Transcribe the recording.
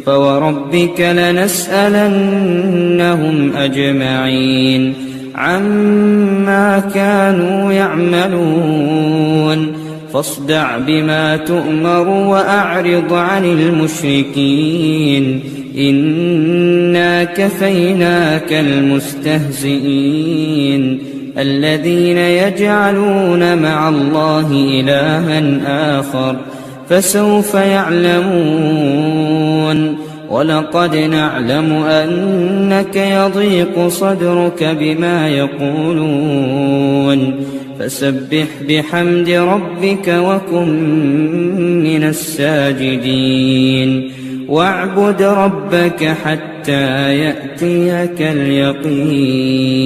فوربك لنسألنهم أجمعين عما كانوا يعملون فاصدع بما تؤمر وأعرض عن المشركين إنا كفيناك المستهزئين الذين يجعلون مع الله إلها آخر فسوف يعلمون ولقد نعلم أنك يضيق صدرك بما يقولون فسبح بحمد ربك وكن من الساجدين واعبد ربك حتى يأتيك اليقين.